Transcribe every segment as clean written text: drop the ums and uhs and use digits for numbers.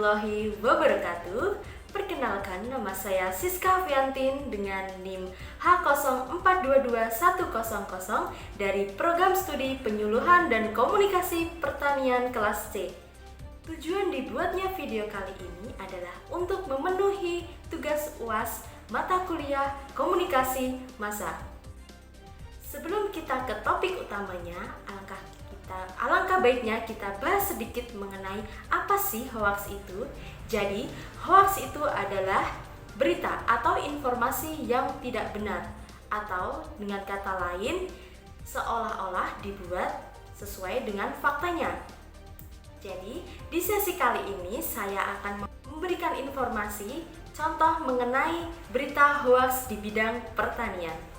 warahmatullahi wabarakatuh. Perkenalkan, nama saya Siska Fiantin dengan NIM H04221000 dari Program Studi Penyuluhan dan Komunikasi Pertanian kelas C. Tujuan dibuatnya video kali ini adalah untuk memenuhi tugas UAS mata kuliah Komunikasi Massa. Sebelum kita ke topik utamanya, alangkah baiknya kita bahas sedikit mengenai apa sih hoaks itu. Jadi, hoaks itu adalah berita atau informasi yang tidak benar, atau dengan kata lain, seolah-olah dibuat sesuai dengan faktanya. Jadi, di sesi kali ini saya akan memberikan informasi contoh mengenai berita hoaks di bidang pertanian.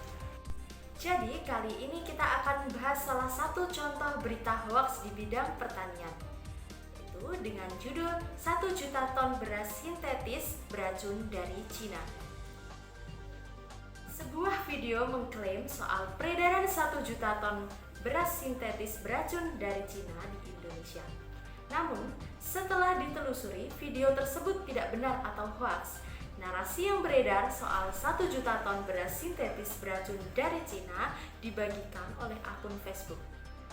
Jadi, kali ini kita akan bahas salah satu contoh berita hoaks di bidang pertanian, yaitu dengan judul 1 juta ton beras sintetis beracun dari Cina. Sebuah video mengklaim soal peredaran 1 juta ton beras sintetis beracun dari Cina di Indonesia. Namun, setelah ditelusuri, video tersebut tidak benar atau hoaks. Narasi yang beredar soal 1 juta ton beras sintetis beracun dari Cina dibagikan oleh akun Facebook.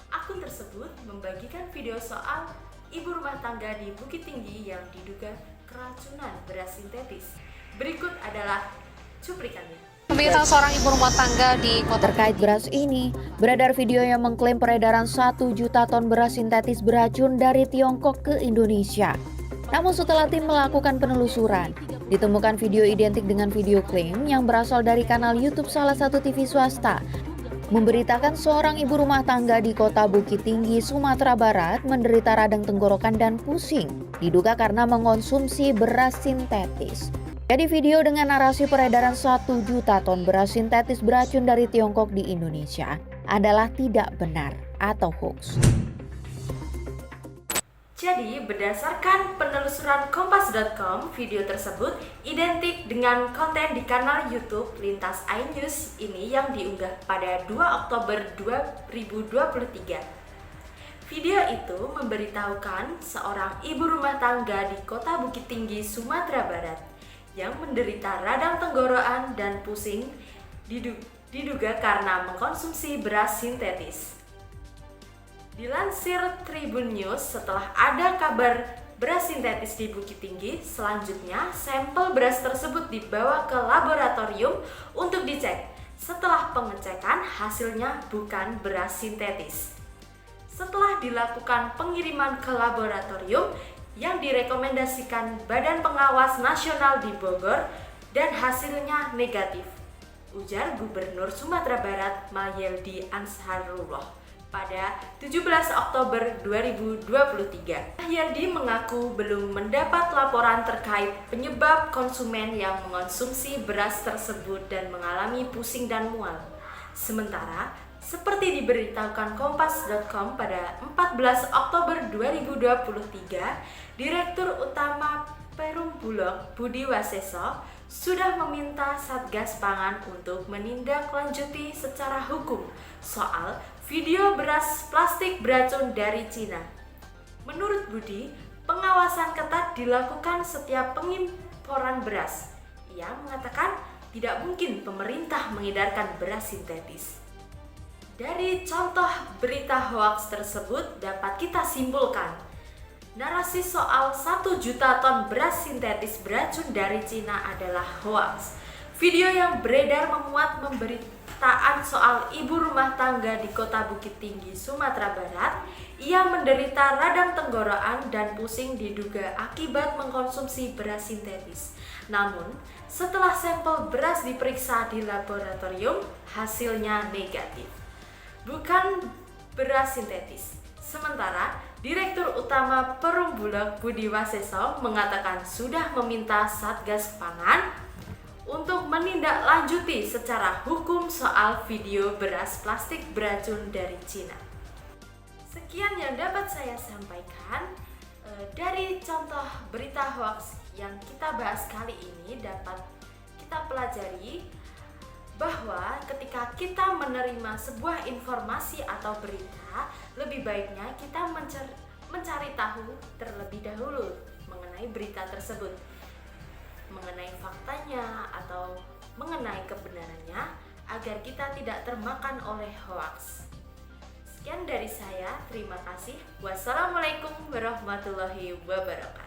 Akun tersebut membagikan video soal ibu rumah tangga di Bukit Tinggi yang diduga keracunan beras sintetis. Berikut adalah cuplikannya. Pemirsa, seorang ibu rumah tangga di kota terkait beras ini, beredar video yang mengklaim peredaran 1 juta ton beras sintetis beracun dari Tiongkok ke Indonesia. Namun setelah tim melakukan penelusuran, ditemukan video identik dengan video klaim yang berasal dari kanal YouTube salah satu TV swasta, memberitakan seorang ibu rumah tangga di kota Bukit Tinggi, Sumatera Barat menderita radang tenggorokan dan pusing, diduga karena mengonsumsi beras sintetis. Jadi video dengan narasi peredaran 1 juta ton beras sintetis beracun dari Tiongkok di Indonesia adalah tidak benar atau hoax. Jadi, berdasarkan penelusuran kompas.com, video tersebut identik dengan konten di kanal YouTube Lintas iNews ini yang diunggah pada 2 Oktober 2023. Video itu memberitahukan seorang ibu rumah tangga di kota Bukit Tinggi, Sumatera Barat yang menderita radang tenggorokan dan pusing diduga karena mengkonsumsi beras sintetis. Dilansir Tribun News, setelah ada kabar beras sintetis di Bukit Tinggi, selanjutnya sampel beras tersebut dibawa ke laboratorium untuk dicek. Setelah pengecekan, hasilnya bukan beras sintetis. Setelah dilakukan pengiriman ke laboratorium yang direkomendasikan Badan Pengawas Nasional di Bogor dan hasilnya negatif, ujar Gubernur Sumatera Barat Mahyeldi Ansarullah pada 17 Oktober 2023. Mahyeldi mengaku belum mendapat laporan terkait penyebab konsumen yang mengonsumsi beras tersebut dan mengalami pusing dan mual. Sementara, seperti diberitahukan kompas.com pada 14 Oktober 2023, Direktur Utama Perum Bulog Budi Waseso sudah meminta Satgas Pangan untuk menindaklanjuti secara hukum soal video beras plastik beracun dari Cina. Menurut Budi, pengawasan ketat dilakukan setiap pengimporan beras. Ia mengatakan tidak mungkin pemerintah mengedarkan beras sintetis. Dari contoh berita hoaks tersebut dapat kita simpulkan, narasi soal 1 juta ton beras sintetis beracun dari Cina adalah hoaks. Video yang beredar memuat pemberitaan soal ibu rumah tangga di kota Bukit Tinggi, Sumatera Barat. Ia menderita radang tenggorokan dan pusing diduga akibat mengkonsumsi beras sintetis. Namun, setelah sampel beras diperiksa di laboratorium, hasilnya negatif, bukan beras sintetis. Sementara, Direktur Utama Perum Bulog Budi Waseso mengatakan sudah meminta Satgas Pangan untuk menindaklanjuti secara hukum soal video beras plastik beracun dari Cina. Sekian yang dapat saya sampaikan. Dari contoh berita hoaks yang kita bahas kali ini dapat kita pelajari bahwa ketika kita menerima sebuah informasi atau berita, lebih baiknya kita mencari tahu terlebih dahulu mengenai berita tersebut, mengenai faktanya atau mengenai kebenarannya, agar kita tidak termakan oleh hoaks. Sekian dari saya, terima kasih. Wassalamualaikum warahmatullahi wabarakatuh.